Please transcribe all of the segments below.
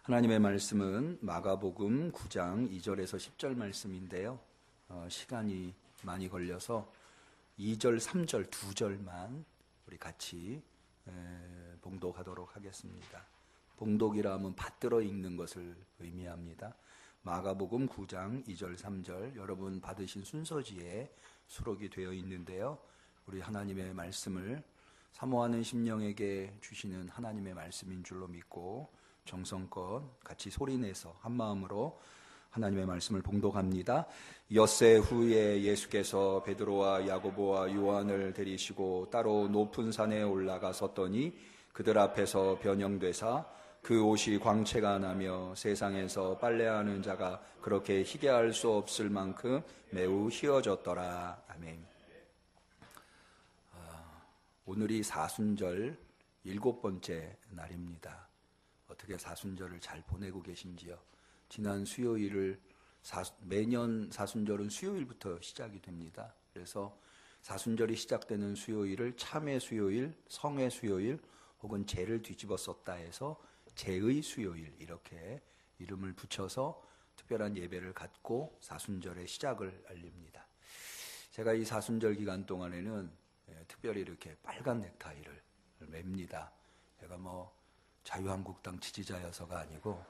하나님의 말씀은 마가복음 9장 2절에서 10절 말씀인데요. 시간이 많이 걸려서 2절, 3절, 2절만 우리 같이 봉독하도록 하겠습니다. 봉독이라 하면 받들어 읽는 것을 의미합니다. 마가복음 9장 2절, 3절 여러분 받으신 순서지에 수록이 되어 있는데요. 우리 하나님의 말씀을 사모하는 심령에게 주시는 하나님의 말씀인 줄로 믿고 정성껏 같이 소리내서 한마음으로 하나님의 말씀을 봉독합니다. 엿새 후에 예수께서 베드로와 야고보와 요한을 데리시고 따로 높은 산에 올라가 섰더니 그들 앞에서 변형되사 그 옷이 광채가 나며 세상에서 빨래하는 자가 그렇게 희게 할 수 없을 만큼 매우 희어졌더라. 아멘. 오늘이 사순절 7번째 날입니다. 어떻게 사순절을 잘 보내고 계신지요? 지난 수요일을 매년 사순절은 수요일부터 시작이 됩니다. 그래서 사순절이 시작되는 수요일을 참회 수요일, 성회 수요일 혹은 죄를 뒤집어 썼다 해서 죄의 수요일 이렇게 이름을 붙여서 특별한 예배를 갖고 사순절의 시작을 알립니다. 제가 이 사순절 기간 동안에는 특별히 이렇게 빨간 넥타이를 맵니다. 제가 자유한국당 지지자여서가 아니고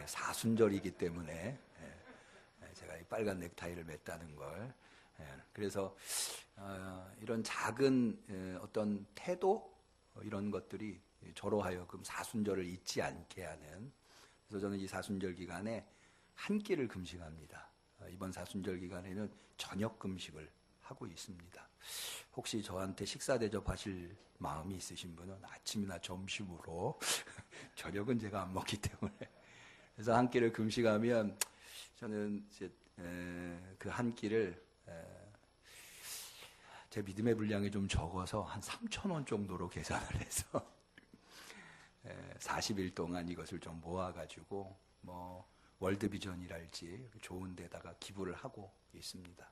사순절이기 때문에 제가 이 빨간 넥타이를 맸다는 걸. 그래서 이런 작은 어떤 태도 이런 것들이 저로 하여금 사순절을 잊지 않게 하는. 그래서 저는 이 사순절 기간에 한 끼를 금식합니다. 이번 사순절 기간에는 저녁 금식을 하고 있습니다. 혹시 저한테 식사 대접하실 마음이 있으신 분은 아침이나 점심으로 저녁은 제가 안 먹기 때문에 그래서 한 끼를 금식하면 저는 이제 그 한 끼를 제 믿음의 분량이 좀 적어서 한 3,000원 정도로 계산을 해서 40일 동안 이것을 좀 모아가지고 월드비전이랄지 좋은 데다가 기부를 하고 있습니다.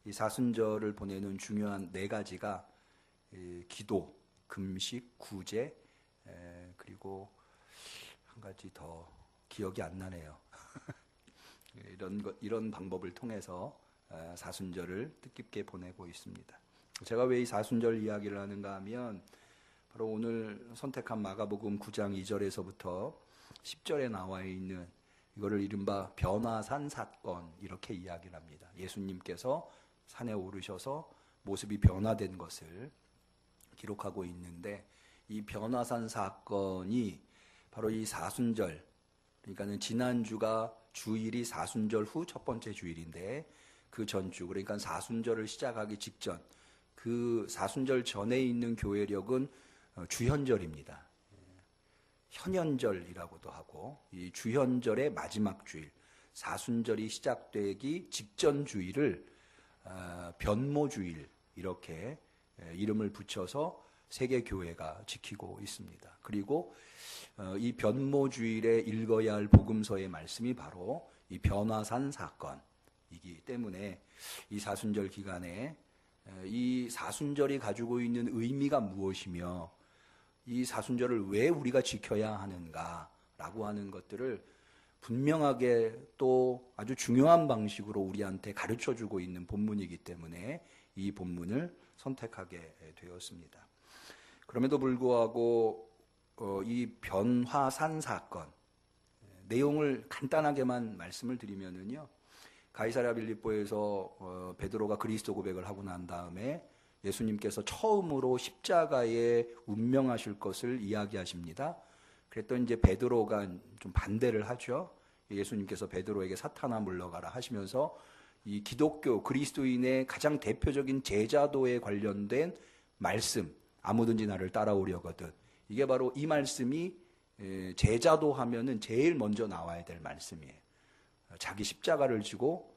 이 사순절을 보내는 중요한 4가지가 기도, 금식, 구제, 그리고 한 가지 더 기억이 안 나네요. 이런 방법을 통해서 사순절을 뜻깊게 보내고 있습니다. 제가 왜 이 사순절 이야기를 하는가 하면 바로 오늘 선택한 마가복음 9장 2절에서부터 10절에 나와 있는 이거를 이른바 변화산 사건 이렇게 이야기를 합니다. 예수님께서 산에 오르셔서 모습이 변화된 것을 기록하고 있는데 이 변화산 사건이 바로 이 사순절, 그러니까는 지난주가 주일이 사순절 후 첫 번째 주일인데 그 전주, 그러니까 사순절을 시작하기 직전, 그 사순절 전에 있는 교회력은 주현절입니다. 현현절이라고도 하고 이 주현절의 마지막 주일, 사순절이 시작되기 직전 주일을 변모주일 이렇게 이름을 붙여서 세계 교회가 지키고 있습니다. 그리고 이 변모주일에 읽어야 할 복음서의 말씀이 바로 이 변화산 사건이기 때문에 이 사순절 기간에 이 사순절이 가지고 있는 의미가 무엇이며 이 사순절을 왜 우리가 지켜야 하는가라고 하는 것들을 분명하게 또 아주 중요한 방식으로 우리한테 가르쳐주고 있는 본문이기 때문에 이 본문을 선택하게 되었습니다. 그럼에도 불구하고 이 변화산 사건 내용을 간단하게만 말씀을 드리면은요, 가이사랴 빌립보에서 베드로가 그리스도 고백을 하고 난 다음에 예수님께서 처음으로 십자가에 운명하실 것을 이야기하십니다. 그랬더니 이제 베드로가 좀 반대를 하죠. 예수님께서 베드로에게 사탄아 물러가라 하시면서 이 기독교 그리스도인의 가장 대표적인 제자도에 관련된 말씀, 아무든지 나를 따라오려거든. 이게 바로 이 말씀이 제자도 하면은 제일 먼저 나와야 될 말씀이에요. 자기 십자가를 지고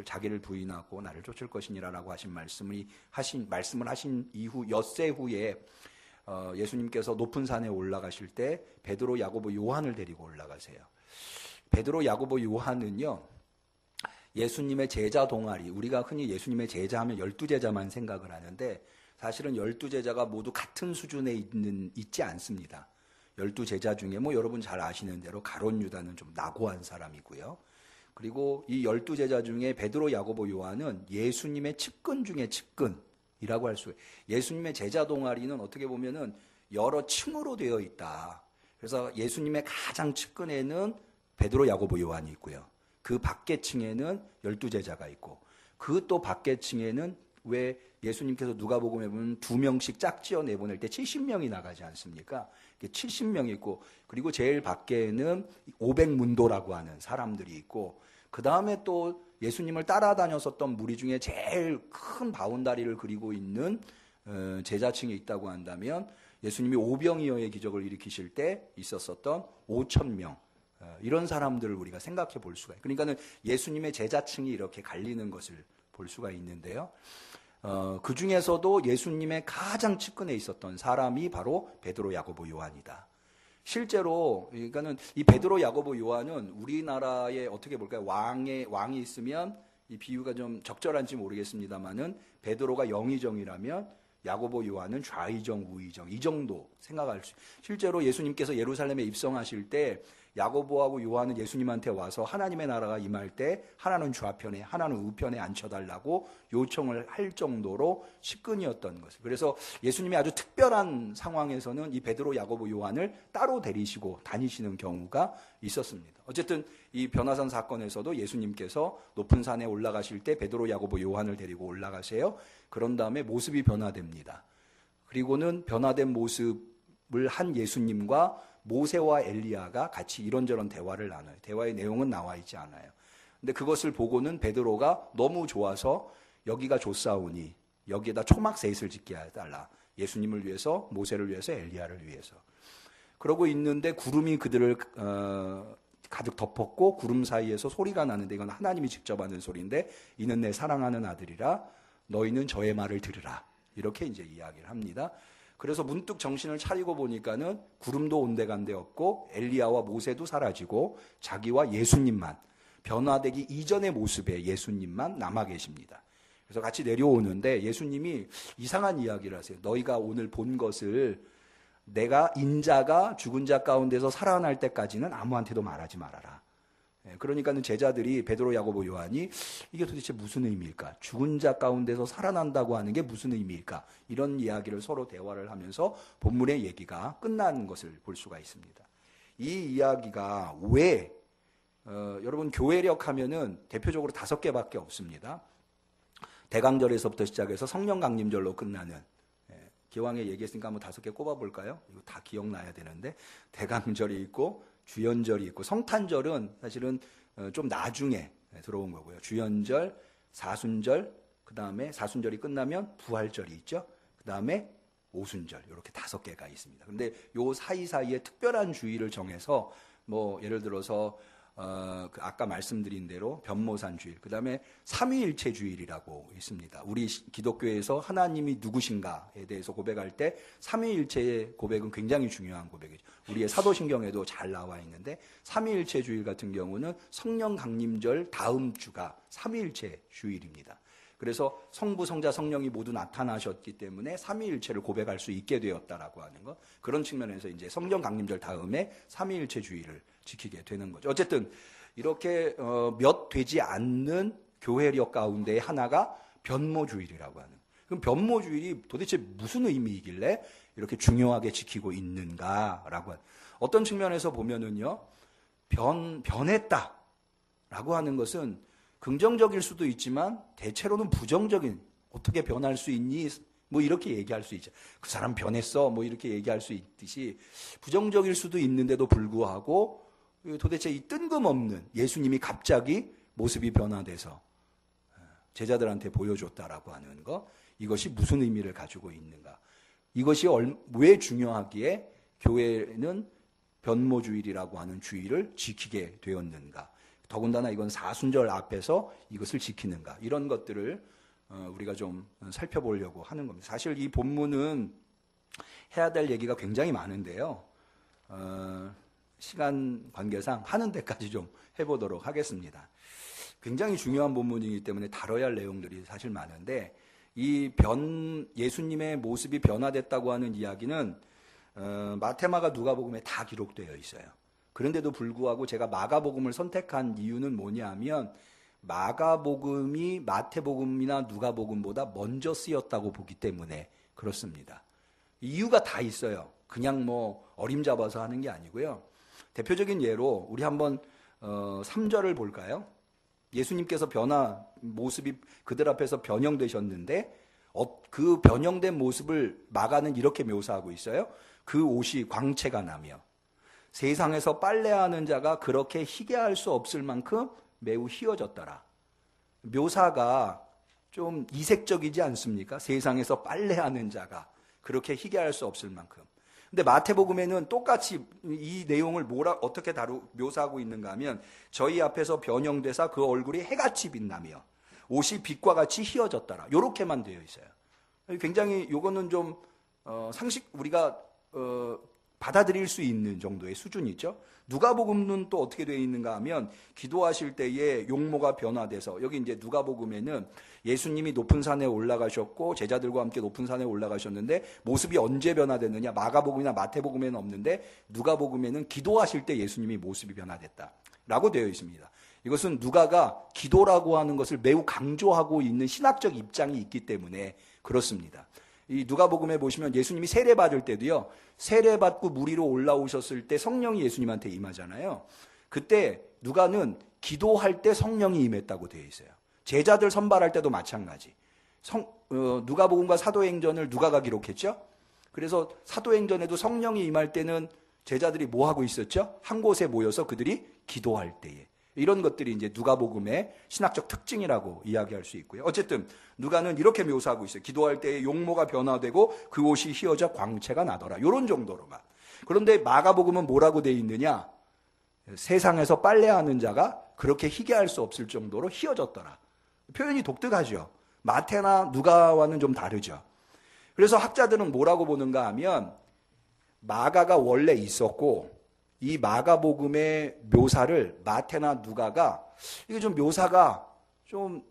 자기를 부인하고 나를 쫓을 것이니라라고 하신 말씀을 하신 이후 엿새 후에 예수님께서 높은 산에 올라가실 때 베드로, 야고보, 요한을 데리고 올라가세요. 베드로, 야고보, 요한은요, 예수님의 제자 동아리, 우리가 흔히 예수님의 제자하면 12제자만 생각을 하는데 사실은 12제자가 모두 같은 수준에 있지 않습니다. 12 제자 중에 뭐 여러분 잘 아시는 대로 가룟 유다는 좀 낙오한 사람이고요. 그리고 이 12 제자 중에 베드로, 야고보, 요한은 예수님의 측근 중에 측근이라고 할 수 있어요. 예수님의 제자 동아리는 어떻게 보면은 여러 층으로 되어 있다. 그래서 예수님의 가장 측근에는 베드로, 야고보, 요한이 있고요. 그 밖에 층에는 12 제자가 있고, 그 또 밖에 층에는 왜 예수님께서 누가복음에 보면 2명씩 짝지어 내보낼 때 70명이 나가지 않습니까? 70명이 있고, 그리고 제일 밖에는 500문도라고 하는 사람들이 있고, 그 다음에 또 예수님을 따라다녔었던 무리 중에 제일 큰 바운다리를 그리고 있는 제자층이 있다고 한다면, 예수님이 오병이어의 기적을 일으키실 때 있었었던 5,000명, 이런 사람들을 우리가 생각해 볼 수가 있어요. 그러니까는 예수님의 제자층이 이렇게 갈리는 것을 볼 수가 있는데요. 그 중에서도 예수님의 가장 측근에 있었던 사람이 바로 베드로, 야고보, 요한이다. 실제로 그러니까는 이 베드로, 야고보, 요한은 우리나라에 어떻게 볼까요? 왕이 있으면 이 비유가 좀 적절한지 모르겠습니다만은 베드로가 영의정이라면 야고보, 요한은 좌의정, 우의정 이 정도 생각할 수. 실제로 예수님께서 예루살렘에 입성하실 때 야고보하고 요한은 예수님한테 와서 하나님의 나라가 임할 때 하나는 좌편에 하나는 우편에 앉혀달라고 요청을 할 정도로 측근이었던 것을. 그래서 예수님이 아주 특별한 상황에서는 이 베드로, 야고보, 요한을 따로 데리시고 다니시는 경우가 있었습니다. 어쨌든 이 변화산 사건에서도 예수님께서 높은 산에 올라가실 때 베드로, 야고보, 요한을 데리고 올라가세요. 그런 다음에 모습이 변화됩니다. 그리고는 변화된 모습을 한 예수님과 모세와 엘리야가 같이 이런저런 대화를 나눠요. 대화의 내용은 나와 있지 않아요. 근데 그것을 보고는 베드로가 너무 좋아서 여기가 좋사오니 여기에다 초막셋을 짓게 해달라. 예수님을 위해서, 모세를 위해서, 엘리야를 위해서. 그러고 있는데 구름이 그들을 가득 덮었고 구름 사이에서 소리가 나는데 이건 하나님이 직접 하는 소리인데 이는 내 사랑하는 아들이라 너희는 저의 말을 들으라. 이렇게 이제 이야기를 합니다. 그래서 문득 정신을 차리고 보니까는 구름도 온데간데 없고 엘리야와 모세도 사라지고 자기와 예수님만, 변화되기 이전의 모습의 예수님만 남아 계십니다. 그래서 같이 내려오는데 예수님이 이상한 이야기를 하세요. 너희가 오늘 본 것을 내가 인자가 죽은 자 가운데서 살아날 때까지는 아무한테도 말하지 말아라. 그러니까는 제자들이 베드로, 야고보, 요한이 이게 도대체 무슨 의미일까? 죽은 자 가운데서 살아난다고 하는 게 무슨 의미일까? 이런 이야기를 서로 대화를 하면서 본문의 얘기가 끝나는 것을 볼 수가 있습니다. 이 이야기가 왜 여러분 교회력 하면은 대표적으로 5개밖에 없습니다. 대강절에서부터 시작해서 성령 강림절로 끝나는, 기왕에 얘기했으니까 한번 5개 꼽아볼까요? 이거 다 기억나야 되는데 대강절이 있고 주연절이 있고, 성탄절은 사실은 좀 나중에 들어온 거고요. 주연절, 사순절, 그 다음에 사순절이 끝나면 부활절이 있죠. 그 다음에 오순절, 이렇게 5개가 있습니다. 근데 요 사이사이에 특별한 주일을 정해서 뭐 예를 들어서 아까 말씀드린 대로 변모산 주일, 그 다음에 삼위일체 주일이라고 있습니다. 우리 기독교에서 하나님이 누구신가에 대해서 고백할 때 삼위일체의 고백은 굉장히 중요한 고백이죠. 우리의 사도신경에도 잘 나와 있는데 삼위일체 주일 같은 경우는 성령 강림절 다음 주가 삼위일체 주일입니다. 그래서 성부, 성자, 성령이 모두 나타나셨기 때문에 삼위일체를 고백할 수 있게 되었다라고 하는 것. 그런 측면에서 이제 성령 강림절 다음에 삼위일체 주일을 지키게 되는 거죠. 어쨌든 이렇게 몇 되지 않는 교회력 가운데 하나가 변모주일이라고 하는. 그럼 변모주일이 도대체 무슨 의미이길래 이렇게 중요하게 지키고 있는가라고 하는. 어떤 측면에서 보면은요, 변했다라고 하는 것은 긍정적일 수도 있지만 대체로는 부정적인, 어떻게 변할 수 있니? 뭐 이렇게 얘기할 수 있죠. 그 사람 변했어. 뭐 이렇게 얘기할 수 있듯이 부정적일 수도 있는데도 불구하고 도대체 이 뜬금없는 예수님이 갑자기 모습이 변화돼서 제자들한테 보여줬다라고 하는 거, 이것이 무슨 의미를 가지고 있는가? 이것이 왜 중요하기에 교회는 변모주일이라고 하는 주일을 지키게 되었는가? 더군다나 이건 사순절 앞에서 이것을 지키는가? 이런 것들을 우리가 좀 살펴보려고 하는 겁니다. 사실 이 본문은 해야 될 얘기가 굉장히 많은데요. 시간 관계상 하는 데까지 좀 해보도록 하겠습니다. 굉장히 중요한 본문이기 때문에 다뤄야 할 내용들이 사실 많은데, 예수님의 모습이 변화됐다고 하는 이야기는 마테마가 누가복음에 다 기록되어 있어요. 그런데도 불구하고 제가 마가복음을 선택한 이유는 뭐냐면 마가복음이 마태복음이나 누가복음보다 먼저 쓰였다고 보기 때문에 그렇습니다. 이유가 다 있어요. 그냥 뭐 어림잡아서 하는 게 아니고요. 대표적인 예로 우리 한번 3절을 볼까요? 예수님께서 모습이 그들 앞에서 변형되셨는데 그 변형된 모습을 마가는 이렇게 묘사하고 있어요. 그 옷이 광채가 나며 세상에서 빨래하는 자가 그렇게 희게 할 수 없을 만큼 매우 희어졌더라. 묘사가 좀 이색적이지 않습니까? 세상에서 빨래하는 자가 그렇게 희게 할 수 없을 만큼. 근데 마태복음에는 똑같이 이 내용을 어떻게 묘사하고 있는가 하면 저희 앞에서 변형되사 그 얼굴이 해같이 빛나며 옷이 빛과 같이 희어졌더라. 요렇게만 되어 있어요. 굉장히 요거는 좀 상식 우리가 받아들일 수 있는 정도의 수준이죠. 누가복음은 또 어떻게 되어 있는가 하면 기도하실 때에 용모가 변화돼서 여기 이제 누가복음에는 예수님이 높은 산에 올라가셨고 제자들과 함께 높은 산에 올라가셨는데 모습이 언제 변화됐느냐 마가복음이나 마태복음에는 없는데 누가복음에는 기도하실 때 예수님이 모습이 변화됐다라고 되어 있습니다. 이것은 누가가 기도라고 하는 것을 매우 강조하고 있는 신학적 입장이 있기 때문에 그렇습니다. 이 누가복음에 보시면 예수님이 세례받을 때도요. 세례받고 물 위로 올라오셨을 때 성령이 예수님한테 임하잖아요. 그때 누가는 기도할 때 성령이 임했다고 되어 있어요. 제자들 선발할 때도 마찬가지. 누가복음과 사도행전을 누가가 기록했죠. 그래서 사도행전에도 성령이 임할 때는 제자들이 뭐 하고 있었죠? 한 곳에 모여서 그들이 기도할 때에. 이런 것들이 이제 누가복음의 신학적 특징이라고 이야기할 수 있고요. 어쨌든 누가는 이렇게 묘사하고 있어요. 기도할 때에 용모가 변화되고 그 옷이 휘어져 광채가 나더라. 이런 정도로만. 그런데 마가복음은 뭐라고 되어 있느냐? 세상에서 빨래하는 자가 그렇게 희게 할 수 없을 정도로 휘어졌더라. 표현이 독특하죠. 마태나 누가와는 좀 다르죠. 그래서 학자들은 뭐라고 보는가 하면 마가가 원래 있었고 이 마가복음의 묘사를 마태나 누가가 이게 좀 묘사가 좀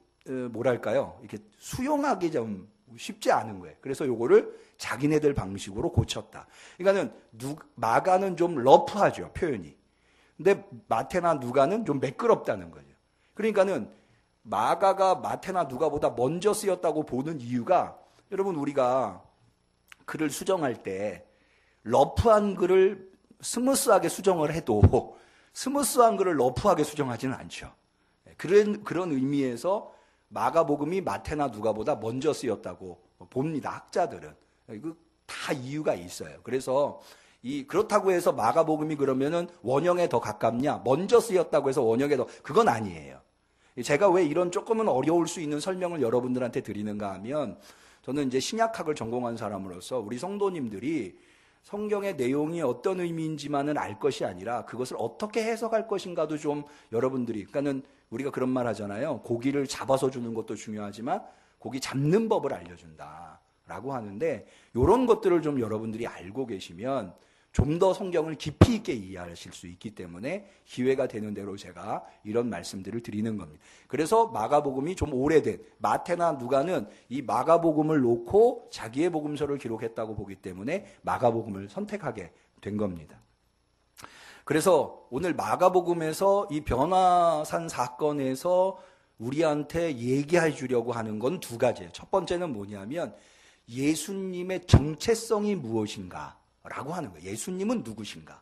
뭐랄까요? 이렇게 수용하기 좀 쉽지 않은 거예요. 그래서 요거를 자기네들 방식으로 고쳤다. 그러니까는 마가는 좀 러프하죠, 표현이. 근데 마태나 누가는 좀 매끄럽다는 거죠. 그러니까는 마가가 마태나 누가보다 먼저 쓰였다고 보는 이유가 여러분 우리가 글을 수정할 때 러프한 글을 스무스하게 수정을 해도 스무스한 글을 러프하게 수정하지는 않죠. 그런 의미에서 마가복음이 마태나 누가보다 먼저 쓰였다고 봅니다. 학자들은. 이거 다 이유가 있어요. 그래서 그렇다고 해서 마가복음이 그러면은 원형에 더 가깝냐? 먼저 쓰였다고 해서 원형에 그건 아니에요. 제가 왜 이런 조금은 어려울 수 있는 설명을 여러분들한테 드리는가 하면 저는 이제 신약학을 전공한 사람으로서 우리 성도님들이 성경의 내용이 어떤 의미인지만은 알 것이 아니라 그것을 어떻게 해석할 것인가도 좀 여러분들이 그러니까는 우리가 그런 말 하잖아요. 고기를 잡아서 주는 것도 중요하지만 고기 잡는 법을 알려준다라고 하는데 이런 것들을 좀 여러분들이 알고 계시면 좀 더 성경을 깊이 있게 이해하실 수 있기 때문에 기회가 되는 대로 제가 이런 말씀들을 드리는 겁니다. 그래서 마가복음이 좀 오래된 마태나 누가는 이 마가복음을 놓고 자기의 복음서를 기록했다고 보기 때문에 마가복음을 선택하게 된 겁니다. 그래서 오늘 마가복음에서 이 변화산 사건에서 우리한테 얘기해 주려고 하는 건 두 가지예요. 첫 번째는 뭐냐면 예수님의 정체성이 무엇인가 라고 하는 거예요. 예수님은 누구신가?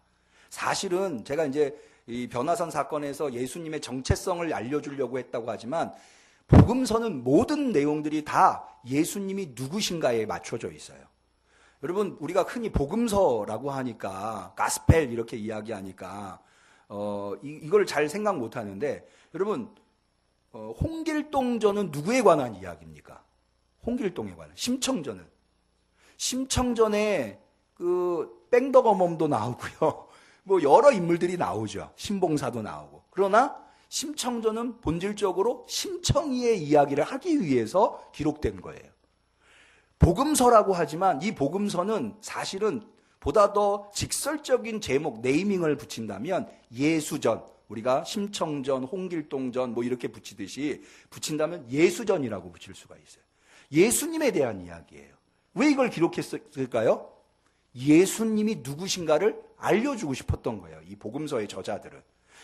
사실은 제가 이제 이 변화산 사건에서 예수님의 정체성을 알려주려고 했다고 하지만 복음서는 모든 내용들이 다 예수님이 누구신가에 맞춰져 있어요. 여러분 우리가 흔히 복음서라고 하니까 가스펠 이렇게 이야기하니까 이걸 잘 생각 못 하는데 여러분 홍길동전은 누구에 관한 이야기입니까? 홍길동에 관한. 심청전에 그 뺑덕어멈도 나오고요. 뭐 여러 인물들이 나오죠. 신봉사도 나오고. 그러나 심청전은 본질적으로 심청이의 이야기를 하기 위해서 기록된 거예요. 복음서라고 하지만 이 복음서는 사실은 보다 더 직설적인 제목, 네이밍을 붙인다면 예수전, 우리가 심청전, 홍길동전 뭐 이렇게 붙인다면 예수전이라고 붙일 수가 있어요. 예수님에 대한 이야기예요. 왜 이걸 기록했을까요? 예수님이 누구신가를 알려주고 싶었던 거예요. 이 복음서의 저자들은.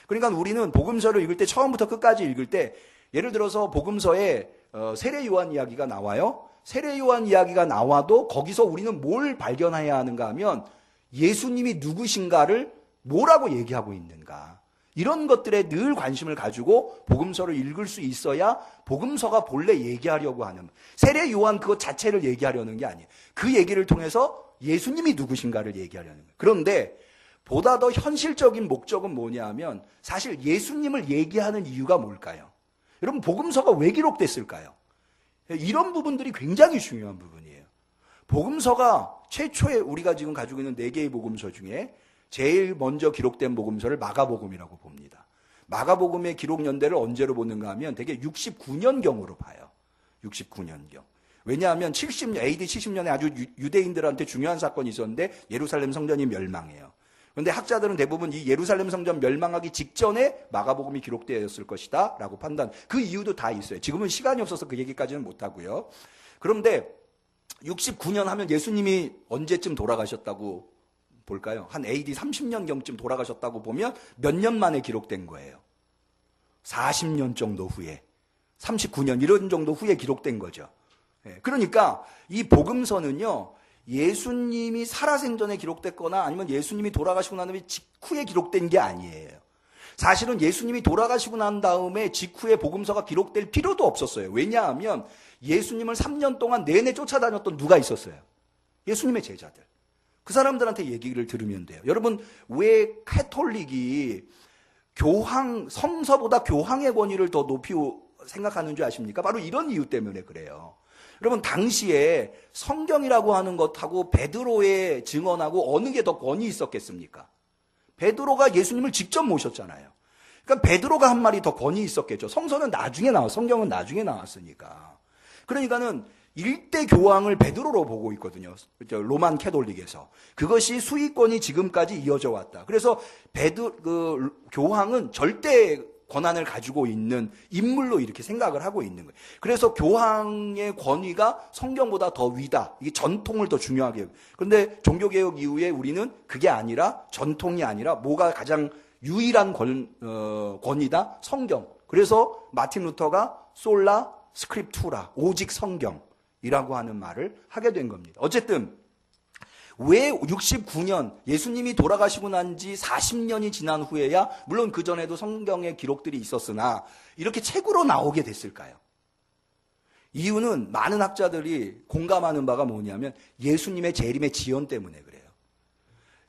그러니까 우리는 복음서를 읽을 때 처음부터 끝까지 읽을 때 예를 들어서 복음서에 세례 요한 이야기가 나와요. 세례 요한 이야기가 나와도 거기서 우리는 뭘 발견해야 하는가 하면 예수님이 누구신가를 뭐라고 얘기하고 있는가. 이런 것들에 늘 관심을 가지고 복음서를 읽을 수 있어야 복음서가 본래 얘기하려고 하는, 세례 요한 그것 자체를 얘기하려는 게 아니에요. 그 얘기를 통해서 예수님이 누구신가를 얘기하려는 거예요. 그런데 보다 더 현실적인 목적은 뭐냐 하면 사실 예수님을 얘기하는 이유가 뭘까요? 여러분, 복음서가 왜 기록됐을까요? 이런 부분들이 굉장히 중요한 부분이에요. 복음서가 최초에 우리가 지금 가지고 있는 4개의 복음서 중에 제일 먼저 기록된 복음서를 마가복음이라고 봅니다. 마가복음의 기록 연대를 언제로 보는가 하면 되게 69년경으로 봐요. 69년경. 왜냐하면 AD 70년에 아주 유대인들한테 중요한 사건이 있었는데 예루살렘 성전이 멸망해요. 그런데 학자들은 대부분 이 예루살렘 성전 멸망하기 직전에 마가복음이 기록되었을 것이다 라고 판단. 그 이유도 다 있어요. 지금은 시간이 없어서 그 얘기까지는 못하고요. 그런데 69년 하면 예수님이 언제쯤 돌아가셨다고 볼까요? 한 AD 30년경쯤 돌아가셨다고 보면 몇 년 만에 기록된 거예요. 40년 정도 후에, 39년 이런 정도 후에 기록된 거죠. 그러니까 이 복음서는요, 예수님이 살아생전에 기록됐거나 아니면 예수님이 돌아가시고 난 다음에 직후에 기록된 게 아니에요. 사실은 예수님이 돌아가시고 난 다음에 직후에 복음서가 기록될 필요도 없었어요. 왜냐하면 예수님을 3년 동안 내내 쫓아다녔던 누가 있었어요? 예수님의 제자들. 그 사람들한테 얘기를 들으면 돼요. 여러분, 왜 카톨릭이 성서보다 교황의 권위를 더 높이 생각하는 줄 아십니까? 바로 이런 이유 때문에 그래요. 여러분, 당시에 성경이라고 하는 것하고 베드로의 증언하고 어느 게 더 권위 있었겠습니까? 베드로가 예수님을 직접 모셨잖아요. 그러니까 베드로가 한 말이 더 권위 있었겠죠. 성경은 나중에 나왔으니까. 그러니까는 일대 교황을 베드로로 보고 있거든요. 로만 캐톨릭에서. 그것이 수익권이 지금까지 이어져 왔다. 그래서 교황은 절대 권한을 가지고 있는 인물로 이렇게 생각을 하고 있는 거예요. 그래서 교황의 권위가 성경보다 더 위다. 이게 전통을 더 중요하게 해요. 그런데 종교개혁 이후에 우리는 그게 아니라, 전통이 아니라 뭐가 가장 유일한 권위다? 성경. 그래서 마틴 루터가 솔라 스크립투라, 오직 성경이라고 하는 말을 하게 된 겁니다. 어쨌든 왜 69년, 예수님이 돌아가시고 난 지 40년이 지난 후에야, 물론 그전에도 성경의 기록들이 있었으나 이렇게 책으로 나오게 됐을까요? 이유는 많은 학자들이 공감하는 바가 뭐냐면 예수님의 재림의 지연 때문에 그래요.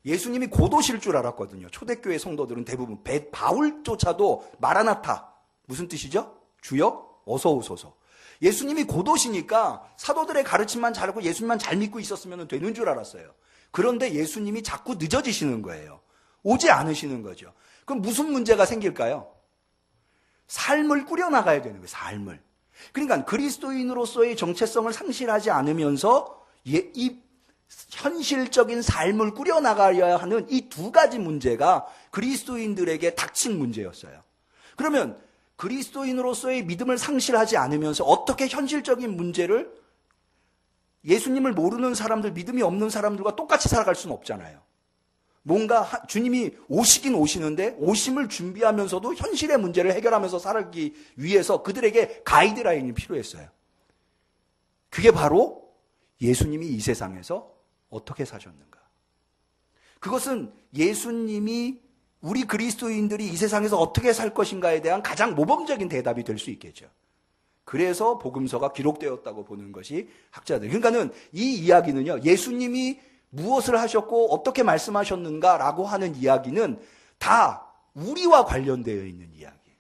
예수님이 곧 오실 줄 알았거든요. 초대교회 성도들은 대부분. 바울조차도 마라나타, 무슨 뜻이죠? 주여 어서 오소서. 예수님이 곧 오시니까 사도들의 가르침만 잘하고 예수님만 잘 믿고 있었으면 되는 줄 알았어요. 그런데 예수님이 자꾸 늦어지시는 거예요. 오지 않으시는 거죠. 그럼 무슨 문제가 생길까요? 삶을 꾸려나가야 되는 거예요. 삶을. 그러니까 그리스도인으로서의 정체성을 상실하지 않으면서 이 현실적인 삶을 꾸려나가야 하는 이 두 가지 문제가 그리스도인들에게 닥친 문제였어요. 그러면 그리스도인으로서의 믿음을 상실하지 않으면서 어떻게 현실적인 문제를, 예수님을 모르는 사람들, 믿음이 없는 사람들과 똑같이 살아갈 수는 없잖아요. 뭔가 주님이 오시긴 오시는데 오심을 준비하면서도 현실의 문제를 해결하면서 살기 위해서 그들에게 가이드라인이 필요했어요. 그게 바로 예수님이 이 세상에서 어떻게 사셨는가. 그것은 예수님이 우리 그리스도인들이 이 세상에서 어떻게 살 것인가에 대한 가장 모범적인 대답이 될 수 있겠죠. 그래서 복음서가 기록되었다고 보는 것이 학자들. 그러니까는 이 이야기는요, 예수님이 무엇을 하셨고 어떻게 말씀하셨는가라고 하는 이야기는 다 우리와 관련되어 있는 이야기예요.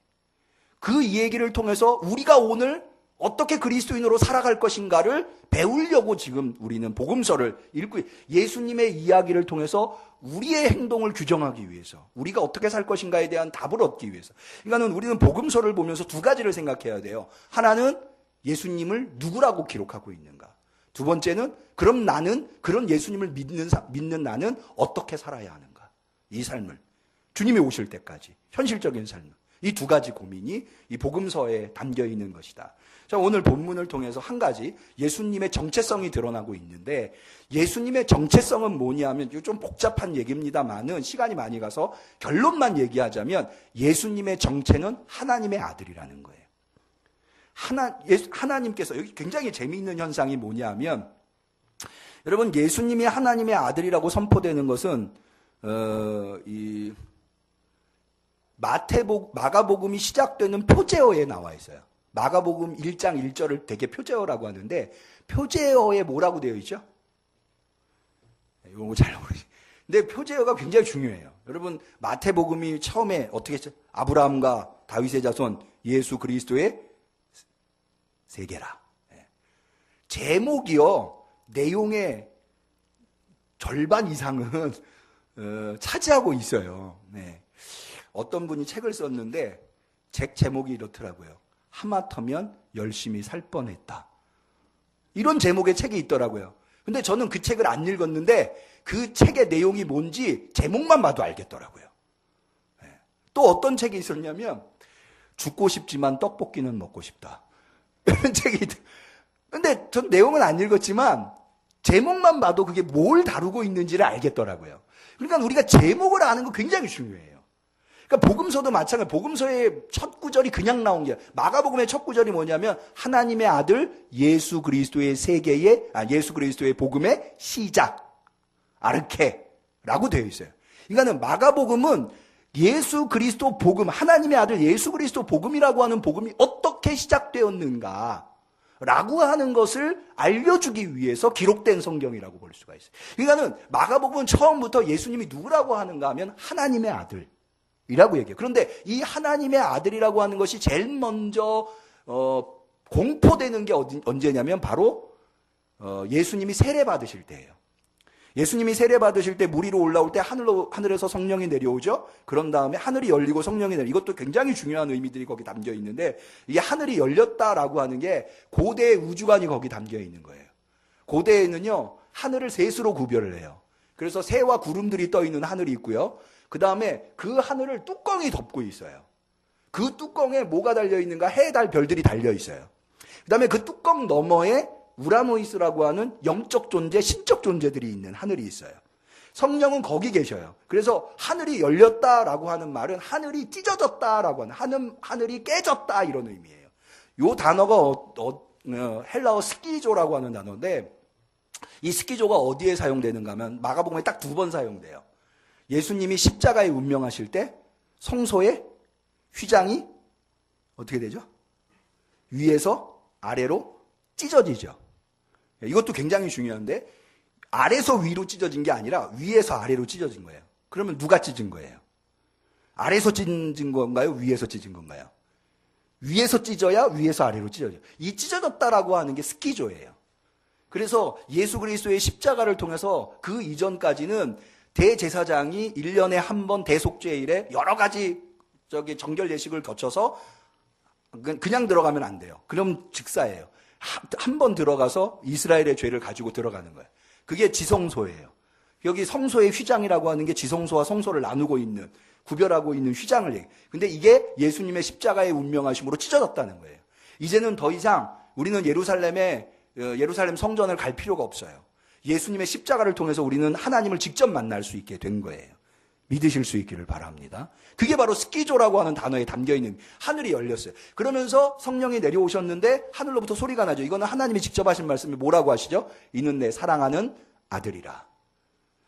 그 얘기를 통해서 우리가 오늘 어떻게 그리스도인으로 살아갈 것인가를 배우려고 지금 우리는 복음서를 읽고, 예수님의 이야기를 통해서 우리의 행동을 규정하기 위해서, 우리가 어떻게 살 것인가에 대한 답을 얻기 위해서. 그러니까 우리는 복음서를 보면서 두 가지를 생각해야 돼요. 하나는 예수님을 누구라고 기록하고 있는가. 두 번째는 그럼 나는, 그런 예수님을 믿는 나는 어떻게 살아야 하는가. 이 삶을 주님이 오실 때까지 현실적인 삶을. 이 두 가지 고민이 이 복음서에 담겨 있는 것이다. 자, 오늘 본문을 통해서 한 가지 예수님의 정체성이 드러나고 있는데, 예수님의 정체성은 뭐냐면, 이거 좀 복잡한 얘기입니다만은 시간이 많이 가서 결론만 얘기하자면, 예수님의 정체는 하나님의 아들이라는 거예요. 하나님께서, 여기 굉장히 재미있는 현상이 뭐냐면, 여러분, 예수님이 하나님의 아들이라고 선포되는 것은 이 마가복음이 시작되는 표제어에 나와 있어요. 마가복음 1장 1절을 되게 표제어라고 하는데, 표제어에 뭐라고 되어 있죠? 이거 잘 모르지. 근데 표제어가 굉장히 중요해요. 여러분, 마태복음이 처음에 어떻게 했죠? 아브라함과 다윗의 자손 예수 그리스도의 세계라. 제목이요, 내용의 절반 이상은 차지하고 있어요. 네. 어떤 분이 책을 썼는데 책 제목이 이렇더라고요. 하마터면 열심히 살 뻔했다. 이런 제목의 책이 있더라고요. 근데 저는 그 책을 안 읽었는데 그 책의 내용이 뭔지 제목만 봐도 알겠더라고요. 네. 또 어떤 책이 있었냐면, 죽고 싶지만 떡볶이는 먹고 싶다. 이런 책이 근데 전 내용은 안 읽었지만 제목만 봐도 그게 뭘 다루고 있는지를 알겠더라고요. 그러니까 우리가 제목을 아는 거 굉장히 중요해요. 그러니까 복음서도 마찬가지예요. 복음서의 첫 구절이 그냥 나온 게, 마가복음의 첫 구절이 뭐냐면 하나님의 아들 예수 그리스도의 예수 그리스도의 복음의 시작, 아르케라고 되어 있어요. 그러니까는 마가복음은 예수 그리스도 복음, 하나님의 아들 예수 그리스도 복음이라고 하는 복음이 어떻게 시작되었는가 라고 하는 것을 알려주기 위해서 기록된 성경이라고 볼 수가 있어요. 그러니까는 마가복음은 처음부터 예수님이 누구라고 하는가 하면 하나님의 아들이라고 얘기해요. 그런데 이 하나님의 아들이라고 하는 것이 제일 먼저 공포되는 게 언제냐면 바로 예수님이 세례 받으실 때예요. 예수님이 세례 받으실 때 물 위로 올라올 때 하늘에서 성령이 내려오죠. 그런 다음에 하늘이 열리고 성령이 내려. 이것도 굉장히 중요한 의미들이 거기 담겨 있는데, 이게 하늘이 열렸다라고 하는 게 고대의 우주관이 거기 담겨 있는 거예요. 고대에는요, 하늘을 셋으로 구별을 해요. 그래서 새와 구름들이 떠 있는 하늘이 있고요. 그 다음에 그 하늘을 뚜껑이 덮고 있어요. 그 뚜껑에 뭐가 달려 있는가? 해, 달, 별들이 달려 있어요. 그 다음에 그 뚜껑 너머에 우라노이스라고 하는 영적 존재, 신적 존재들이 있는 하늘이 있어요. 성령은 거기 계셔요. 그래서 하늘이 열렸다라고 하는 말은 하늘이 찢어졌다라고 하는, 하늘이 깨졌다 이런 의미예요. 이 단어가 헬라어 스키조라고 하는 단어인데, 이 스키조가 어디에 사용되는가 하면 마가복음에 딱 2번 사용돼요. 예수님이 십자가에 운명하실 때 성소의 휘장이 어떻게 되죠? 위에서 아래로 찢어지죠. 이것도 굉장히 중요한데, 아래에서 위로 찢어진 게 아니라 위에서 아래로 찢어진 거예요. 그러면 누가 찢은 거예요? 아래에서 찢은 건가요? 위에서 찢은 건가요? 위에서 찢어야 위에서 아래로 찢어져요. 이 찢어졌다라고 하는 게 스키조예요. 그래서 예수 그리스도의 십자가를 통해서 그 이전까지는 대제사장이 1년에 한 번 대속죄일에 여러 가지 정결 예식을 거쳐서 그냥 들어가면 안 돼요. 그럼 즉사예요. 한 번 들어가서 이스라엘의 죄를 가지고 들어가는 거예요. 그게 지성소예요. 여기 성소의 휘장이라고 하는 게 지성소와 성소를 나누고 있는, 구별하고 있는 휘장을 얘기해요. 근데 이게 예수님의 십자가의 운명하심으로 찢어졌다는 거예요. 이제는 더 이상 우리는 예루살렘 성전을 갈 필요가 없어요. 예수님의 십자가를 통해서 우리는 하나님을 직접 만날 수 있게 된 거예요. 믿으실 수 있기를 바랍니다. 그게 바로 스키조라고 하는 단어에 담겨있는, 하늘이 열렸어요. 그러면서 성령이 내려오셨는데 하늘로부터 소리가 나죠. 이거는 하나님이 직접 하신 말씀이 뭐라고 하시죠? 이는 내 사랑하는 아들이라.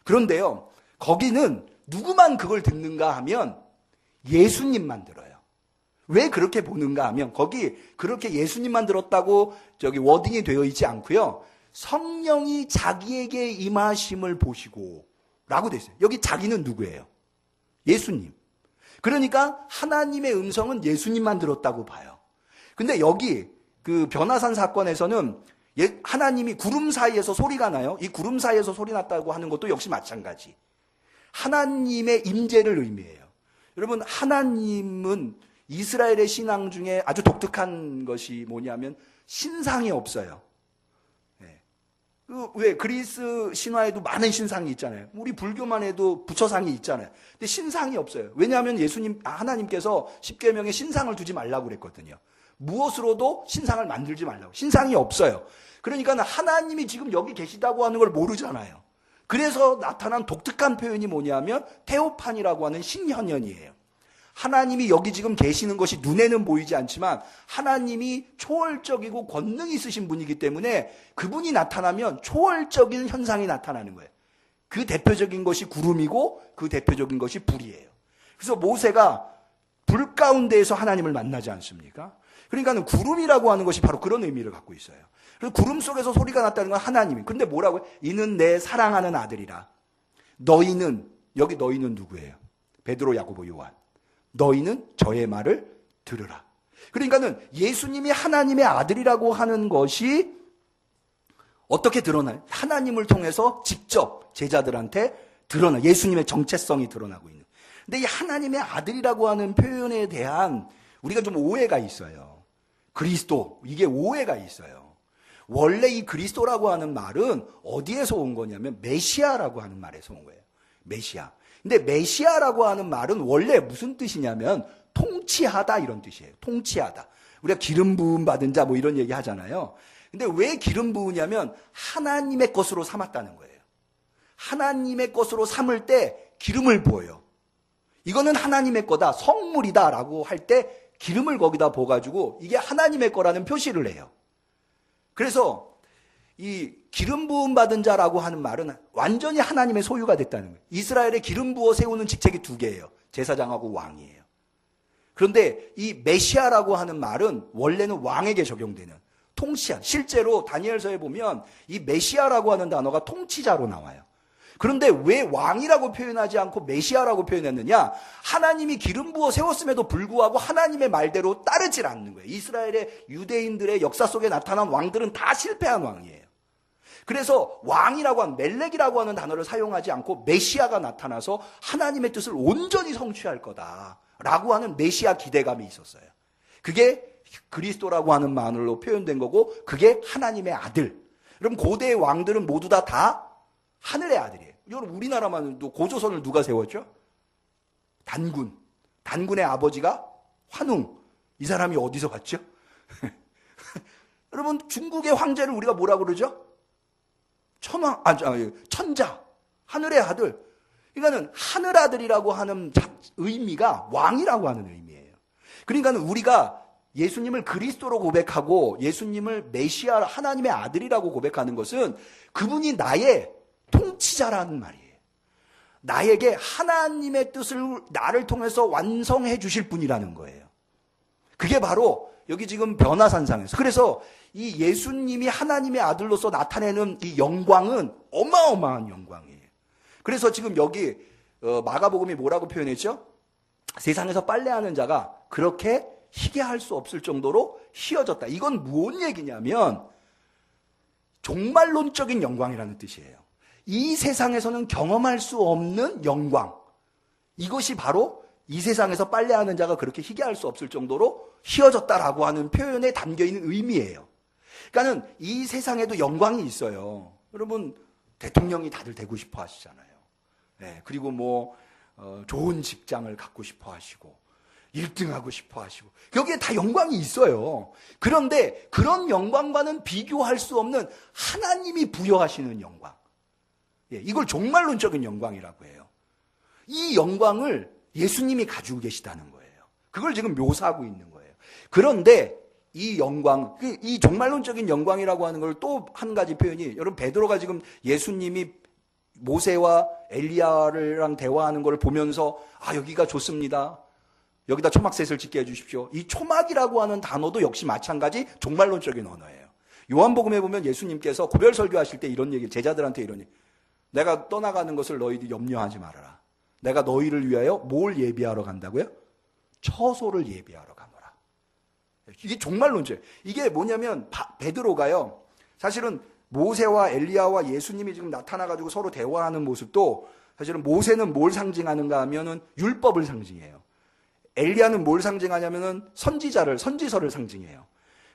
그런데요, 거기는 누구만 그걸 듣는가 하면 예수님만 들어요. 왜 그렇게 보는가 하면 거기 그렇게 예수님만 들었다고 워딩이 되어 있지 않고요. 성령이 자기에게 임하심을 보시고 라고 되어 있어요. 여기 자기는 누구예요? 예수님. 그러니까 하나님의 음성은 예수님만 들었다고 봐요. 근데 여기 그 변화산 사건에서는 하나님이 구름 사이에서 소리가 나요. 이 구름 사이에서 소리 났다고 하는 것도 역시 마찬가지. 하나님의 임재를 의미해요. 여러분, 하나님은 이스라엘의 신앙 중에 아주 독특한 것이 뭐냐면 신상이 없어요. 왜 그리스 신화에도 많은 신상이 있잖아요. 우리 불교만 해도 부처상이 있잖아요. 근데 신상이 없어요. 왜냐하면 하나님께서 십계명에 신상을 두지 말라고 그랬거든요. 무엇으로도 신상을 만들지 말라고. 신상이 없어요. 그러니까 하나님이 지금 여기 계시다고 하는 걸 모르잖아요. 그래서 나타난 독특한 표현이 뭐냐면 테오판이라고 하는 신현현이에요. 하나님이 여기 지금 계시는 것이 눈에는 보이지 않지만 하나님이 초월적이고 권능이 있으신 분이기 때문에 그분이 나타나면 초월적인 현상이 나타나는 거예요. 그 대표적인 것이 구름이고 그 대표적인 것이 불이에요. 그래서 모세가 불 가운데에서 하나님을 만나지 않습니까? 그러니까 구름이라고 하는 것이 바로 그런 의미를 갖고 있어요. 그래서 구름 속에서 소리가 났다는 건 하나님이. 그런데 뭐라고요? 이는 내 사랑하는 아들이라. 너희는, 여기 너희는 누구예요? 베드로, 야고보, 요한. 너희는 저의 말을 들으라. 그러니까는 예수님이 하나님의 아들이라고 하는 것이 어떻게 드러나요? 하나님을 통해서 직접 제자들한테 드러나. 예수님의 정체성이 드러나고 있는. 근데 이 하나님의 아들이라고 하는 표현에 대한 우리가 좀 오해가 있어요. 그리스도, 이게 오해가 있어요. 원래 이 그리스도라고 하는 말은 어디에서 온 거냐면 메시아라고 하는 말에서 온 거예요. 메시아. 근데 메시아라고 하는 말은 원래 무슨 뜻이냐면 통치하다 이런 뜻이에요. 통치하다. 우리가 기름 부음 받은 자 뭐 이런 얘기 하잖아요. 근데 왜 기름 부으냐면 하나님의 것으로 삼았다는 거예요. 하나님의 것으로 삼을 때 기름을 부어요. 이거는 하나님의 거다, 성물이다라고 할 때 기름을 거기다 부어가지고 이게 하나님의 거라는 표시를 해요. 그래서 이 기름 부음 받은 자라고 하는 말은 완전히 하나님의 소유가 됐다는 거예요. 이스라엘에 기름 부어 세우는 직책이 두 개예요. 제사장하고 왕이에요. 그런데 이 메시아라고 하는 말은 원래는 왕에게 적용되는 통치한, 실제로 다니엘서에 보면 이 메시아라고 하는 단어가 통치자로 나와요. 그런데 왜 왕이라고 표현하지 않고 메시아라고 표현했느냐? 하나님이 기름 부어 세웠음에도 불구하고 하나님의 말대로 따르질 않는 거예요. 이스라엘의 유대인들의 역사 속에 나타난 왕들은 다 실패한 왕이에요. 그래서 왕이라고 하는, 멜렉이라고 하는 단어를 사용하지 않고 메시아가 나타나서 하나님의 뜻을 온전히 성취할 거다라고 하는 메시아 기대감이 있었어요. 그게 그리스도라고 하는 말로 표현된 거고, 그게 하나님의 아들. 그럼 고대의 왕들은 모두 다 하늘의 아들이에요. 여러분, 우리나라만 도 고조선을 누가 세웠죠? 단군. 단군의 아버지가 환웅. 이 사람이 어디서 왔죠? 여러분, 중국의 황제를 우리가 뭐라고 그러죠? 천자. 하늘의 아들. 그러니까는 하늘 아들이라고 하는 의미가 왕이라고 하는 의미예요. 그러니까는 우리가 예수님을 그리스도로 고백하고 예수님을 메시아, 하나님의 아들이라고 고백하는 것은 그분이 나의 통치자라는 말이에요. 나에게 하나님의 뜻을 나를 통해서 완성해 주실 분이라는 거예요. 그게 바로 여기 지금 변화산상에서. 그래서 이 예수님이 하나님의 아들로서 나타내는 이 영광은 어마어마한 영광이에요. 그래서 지금 여기 마가복음이 뭐라고 표현했죠? 세상에서 빨래하는 자가 그렇게 희게 할 수 없을 정도로 희어졌다. 이건 무슨 얘기냐면 종말론적인 영광이라는 뜻이에요. 이 세상에서는 경험할 수 없는 영광. 이것이 바로 이 세상에서 빨래하는 자가 그렇게 희게 할 수 없을 정도로 희어졌다라고 하는 표현에 담겨있는 의미예요. 그러니까는 이 세상에도 영광이 있어요. 여러분, 대통령이 다들 되고 싶어 하시잖아요. 네, 그리고 좋은 직장을 갖고 싶어 하시고, 1등하고 싶어 하시고, 여기에 다 영광이 있어요. 그런데 그런 영광과는 비교할 수 없는 하나님이 부여하시는 영광. 이걸 종말론적인 영광이라고 해요. 이 영광을 예수님이 가지고 계시다는 거예요. 그걸 지금 묘사하고 있는 거예요. 그런데 이 영광, 이 종말론적인 영광이라고 하는 걸 또 한 가지 표현이, 여러분, 베드로가 지금 예수님이 모세와 엘리야랑 대화하는 걸 보면서 여기가 좋습니다. 여기다 초막셋을 짓게 해주십시오. 이 초막이라고 하는 단어도 역시 마찬가지 종말론적인 언어예요. 요한복음에 보면 예수님께서 고별 설교하실 때 이런 얘기, 제자들한테 이런 얘기, 내가 떠나가는 것을 너희들 염려하지 말아라. 내가 너희를 위하여 뭘 예비하러 간다고요? 처소를 예비하러 가노라. 이게 종말론죄예요. 이게 뭐냐면 베드로가요, 사실은 모세와 엘리야와 예수님이 지금 나타나가지고 서로 대화하는 모습도 사실은 모세는 뭘 상징하는가 하면은 율법을 상징해요. 엘리야는 뭘 상징하냐면은 선지서를 상징해요.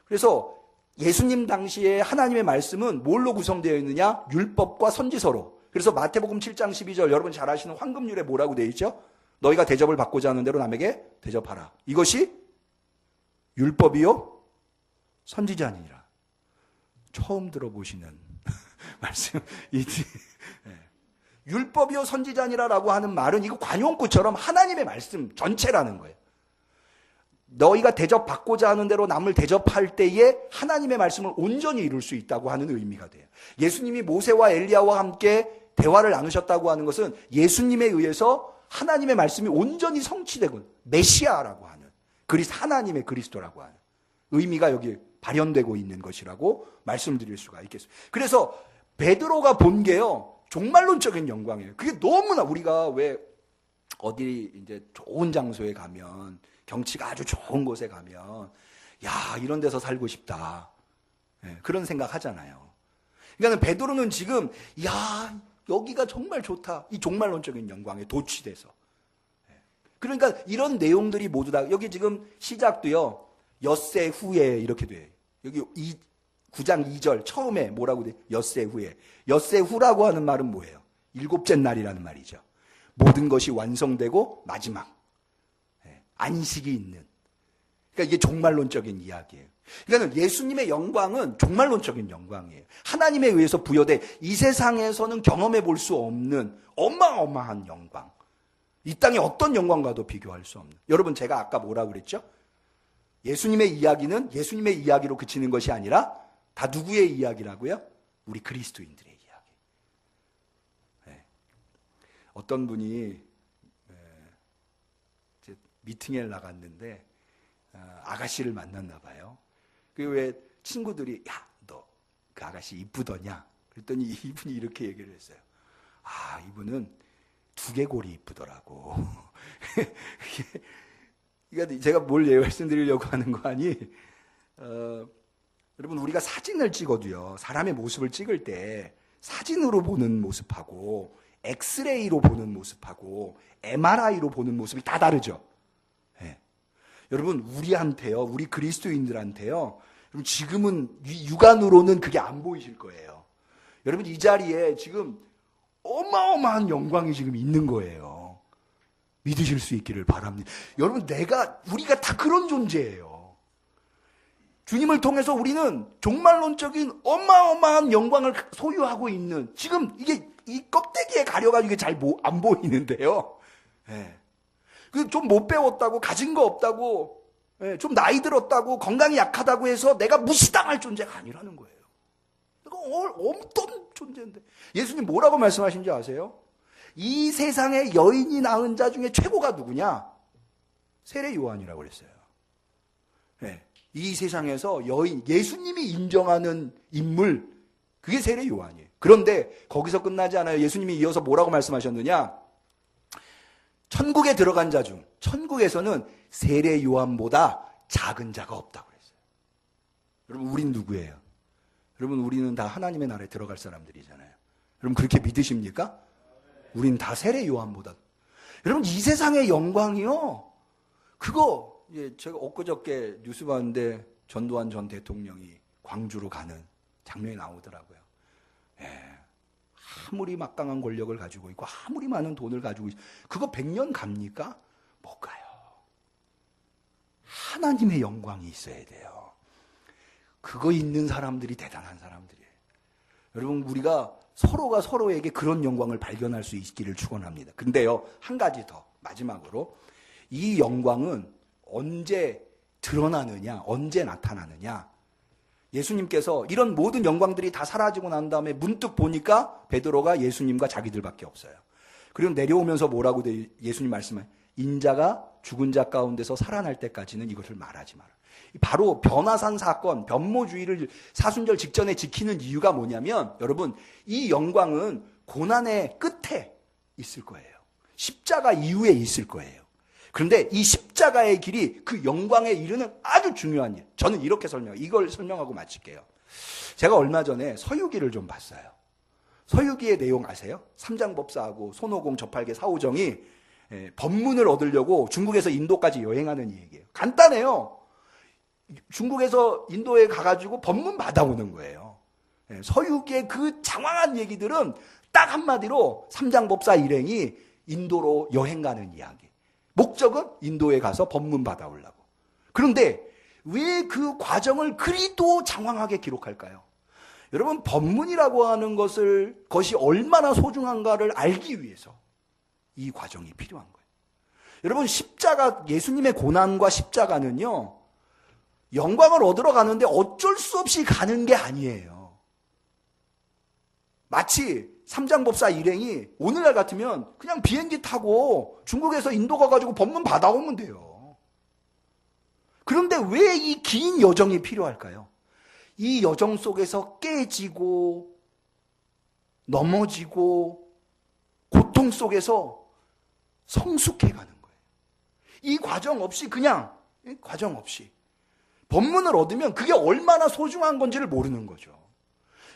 그래서 예수님 당시에 하나님의 말씀은 뭘로 구성되어 있느냐? 율법과 선지서로. 그래서 마태복음 7장 12절 여러분 잘 아시는 황금률에 뭐라고 되어 있죠? 너희가 대접을 받고자 하는 대로 남에게 대접하라. 이것이 율법이요 선지자니라. 처음 들어보시는 말씀. 율법이요 선지자니라라고 하는 말은 이거 관용구처럼 하나님의 말씀 전체라는 거예요. 너희가 대접받고자 하는 대로 남을 대접할 때에 하나님의 말씀을 온전히 이룰 수 있다고 하는 의미가 돼요. 예수님이 모세와 엘리야와 함께 대화를 나누셨다고 하는 것은 예수님에 의해서 하나님의 말씀이 온전히 성취되고 메시아라고 하는 하나님의 그리스도라고 하는 의미가 여기 발현되고 있는 것이라고 말씀드릴 수가 있겠습니다. 그래서 베드로가 본 게요 종말론적인 영광이에요. 그게 너무나 우리가 왜 어디 이제 좋은 장소에 가면 경치가 아주 좋은 곳에 가면 야 이런 데서 살고 싶다 그런 생각 하잖아요. 그러니까 베드로는 지금 야 여기가 정말 좋다 이 종말론적인 영광에 도취돼서 그러니까 이런 내용들이 모두 다 여기 지금 시작도요 엿새 후에 이렇게 돼요. 여기 9장 2절 처음에 뭐라고 돼? 엿새 후에. 엿새 후라고 하는 말은 뭐예요? 일곱째 날이라는 말이죠. 모든 것이 완성되고 마지막 안식이 있는. 그러니까 이게 종말론적인 이야기예요. 그러니까 예수님의 영광은 종말론적인 영광이에요. 하나님에 의해서 부여된 이 세상에서는 경험해 볼 수 없는 어마어마한 영광. 이 땅의 어떤 영광과도 비교할 수 없는. 여러분 제가 아까 뭐라고 그랬죠? 예수님의 이야기는 예수님의 이야기로 그치는 것이 아니라 다 누구의 이야기라고요? 우리 그리스도인들의 이야기. 네. 어떤 분이 미팅에 나갔는데 아가씨를 만났나 봐요. 그 왜 친구들이 야, 너 그 아가씨 이쁘더냐? 그랬더니 이분이 이렇게 얘기를 했어요. 아, 이분은 두개골이 이쁘더라고. 그러니까 제가 뭘 말씀드리려고 하는 거 아니? 여러분 우리가 사진을 찍어도요. 사람의 모습을 찍을 때 사진으로 보는 모습하고 엑스레이로 보는 모습하고 MRI로 보는 모습이 다 다르죠. 네. 여러분 우리한테요. 우리 그리스도인들한테요. 여러분 지금은 육안으로는 그게 안 보이실 거예요. 여러분 이 자리에 지금 어마어마한 영광이 지금 있는 거예요. 믿으실 수 있기를 바랍니다. 여러분 우리가 다 그런 존재예요. 주님을 통해서 우리는 종말론적인 어마어마한 영광을 소유하고 있는 지금 이게 이 껍데기에 가려가지고 이게 잘 안 보이는데요. 예. 좀 못 배웠다고 가진 거 없다고 좀 나이 들었다고 건강이 약하다고 해서 내가 무시당할 존재가 아니라는 거예요. 이거 어떤 존재인데 예수님 뭐라고 말씀하신지 아세요? 이 세상에 여인이 낳은 자 중에 최고가 누구냐? 세례 요한이라고 그랬어요. 네. 이 세상에서 예수님이 인정하는 인물, 그게 세례 요한이에요. 그런데 거기서 끝나지 않아요. 예수님이 이어서 뭐라고 말씀하셨느냐? 천국에 들어간 자 중, 천국에서는 세례 요한보다 작은 자가 없다고 그랬어요. 여러분, 우린 누구예요? 여러분, 우리는 다 하나님의 나라에 들어갈 사람들이잖아요. 여러분, 그렇게 믿으십니까? 우린 다 세례 요한보다. 여러분, 이 세상의 영광이요. 그거, 제가 엊그저께 뉴스 봤는데 전두환 전 대통령이 광주로 가는 장면이 나오더라고요. 아무리 막강한 권력을 가지고 있고, 아무리 많은 돈을 가지고 있고, 그거 100년 갑니까? 못 가요. 하나님의 영광이 있어야 돼요. 그거 있는 사람들이 대단한 사람들이에요. 여러분, 우리가 서로가 서로에게 그런 영광을 발견할 수 있기를 축원합니다. 근데요, 한 가지 더 마지막으로 이 영광은 언제 드러나느냐, 언제 나타나느냐. 예수님께서 이런 모든 영광들이 다 사라지고 난 다음에 문득 보니까 베드로가 예수님과 자기들밖에 없어요. 그리고 내려오면서 뭐라고 예수님 말씀하세요? 인자가 죽은 자 가운데서 살아날 때까지는 이것을 말하지 마라. 바로 변화산 사건, 변모주의를 사순절 직전에 지키는 이유가 뭐냐면, 여러분, 이 영광은 고난의 끝에 있을 거예요. 십자가 이후에 있을 거예요. 그런데 이 십자가의 길이 그 영광에 이르는 아주 중요한 일. 저는 이렇게 이걸 설명하고 마칠게요. 제가 얼마 전에 서유기를 좀 봤어요. 서유기의 내용 아세요? 삼장법사하고 손오공 저팔계 사오정이 법문을 얻으려고 중국에서 인도까지 여행하는 얘기예요. 간단해요. 중국에서 인도에 가가지고 법문 받아오는 거예요. 서유기의 그 장황한 얘기들은 딱 한마디로 삼장법사 일행이 인도로 여행 가는 이야기. 목적은 인도에 가서 법문 받아오려고. 그런데 왜 그 과정을 그리도 장황하게 기록할까요? 여러분, 법문이라고 하는 것이 얼마나 소중한가를 알기 위해서 이 과정이 필요한 거예요. 여러분, 십자가, 예수님의 고난과 십자가는요, 영광을 얻으러 가는데 어쩔 수 없이 가는 게 아니에요. 마치 삼장법사 일행이 오늘날 같으면 그냥 비행기 타고 중국에서 인도 가가지고 법문 받아오면 돼요. 그런데 왜 이 긴 여정이 필요할까요? 이 여정 속에서 깨지고 넘어지고 고통 속에서 성숙해가는 거예요. 이 과정 없이 법문을 얻으면 그게 얼마나 소중한 건지를 모르는 거죠.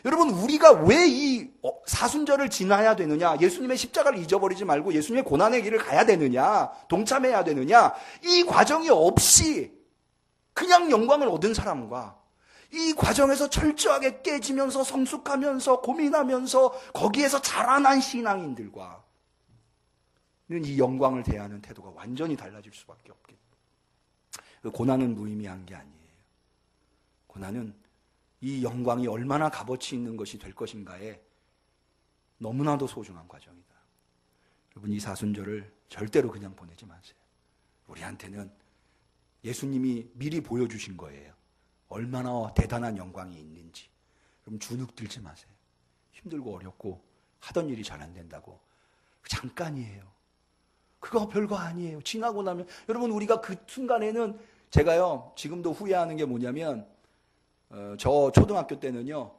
여러분, 우리가 왜 이 사순절을 지나야 되느냐, 예수님의 십자가를 잊어버리지 말고 예수님의 고난의 길을 가야 되느냐, 동참해야 되느냐, 이 과정이 없이 그냥 영광을 얻은 사람과 이 과정에서 철저하게 깨지면서 성숙하면서 고민하면서 거기에서 자라난 신앙인들과는 이 영광을 대하는 태도가 완전히 달라질 수밖에 없겠죠. 고난은 무의미한 게 아니에요. 고난은 이 영광이 얼마나 값어치 있는 것이 될 것인가에 너무나도 소중한 과정이다. 여러분, 이 사순절을 절대로 그냥 보내지 마세요. 우리한테는 예수님이 미리 보여주신 거예요. 얼마나 대단한 영광이 있는지. 그럼 주눅 들지 마세요. 힘들고 어렵고 하던 일이 잘 안 된다고. 잠깐이에요. 그거 별거 아니에요. 지나고 나면, 여러분, 우리가 그 순간에는, 제가요 지금도 후회하는 게 뭐냐면, 저 초등학교 때는요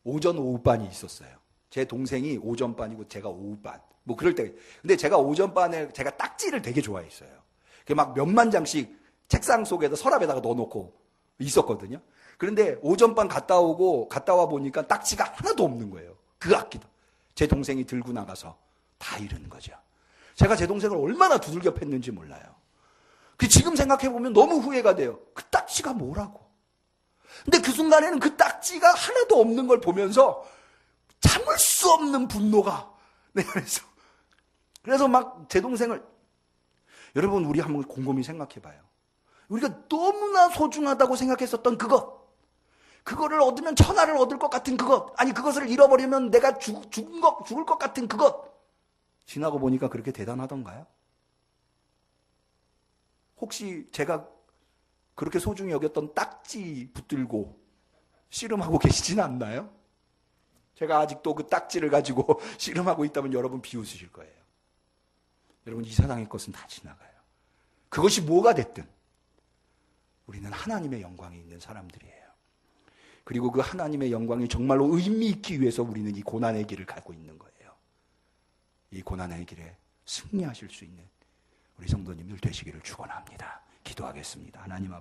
오전 오후반이 있었어요. 제 동생이 오전반이고 제가 오후반, 뭐 그럴 때. 근데 제가 오전반에 제가 딱지를 되게 좋아했어요. 그게 막 몇만 장씩 책상 속에다 서랍에다가 넣어놓고 있었거든요. 그런데 오전반 갔다 와 보니까 딱지가 하나도 없는 거예요. 그 학기도. 제 동생이 들고 나가서 다 잃은 거죠. 제가 제 동생을 얼마나 두들겨 팼는지 몰라요. 지금 생각해보면 너무 후회가 돼요. 그 딱지가 뭐라고. 근데 그 순간에는 그 딱지가 하나도 없는 걸 보면서 참을 수 없는 분노가 내 안에서. 그래서 막 제 동생을, 여러분, 우리 한번 곰곰이 생각해봐요. 우리가 너무나 소중하다고 생각했었던 그거를 얻으면 천하를 얻을 것 같은 그것, 아니 그것을 잃어버리면 내가 죽을 것 같은 그것, 지나고 보니까 그렇게 대단하던가요? 혹시 제가 그렇게 소중히 여겼던 딱지 붙들고 씨름하고 계시진 않나요? 제가 아직도 그 딱지를 가지고 씨름하고 있다면 여러분 비웃으실 거예요. 여러분, 이 세상의 것은 다 지나가요. 그것이 뭐가 됐든 우리는 하나님의 영광이 있는 사람들이에요. 그리고 그 하나님의 영광이 정말로 의미 있기 위해서 우리는 이 고난의 길을 가고 있는 거예요. 이 고난의 길에 승리하실 수 있는 우리 성도님들 되시기를 축원합니다. 기도하겠습니다. 하나님 아버지,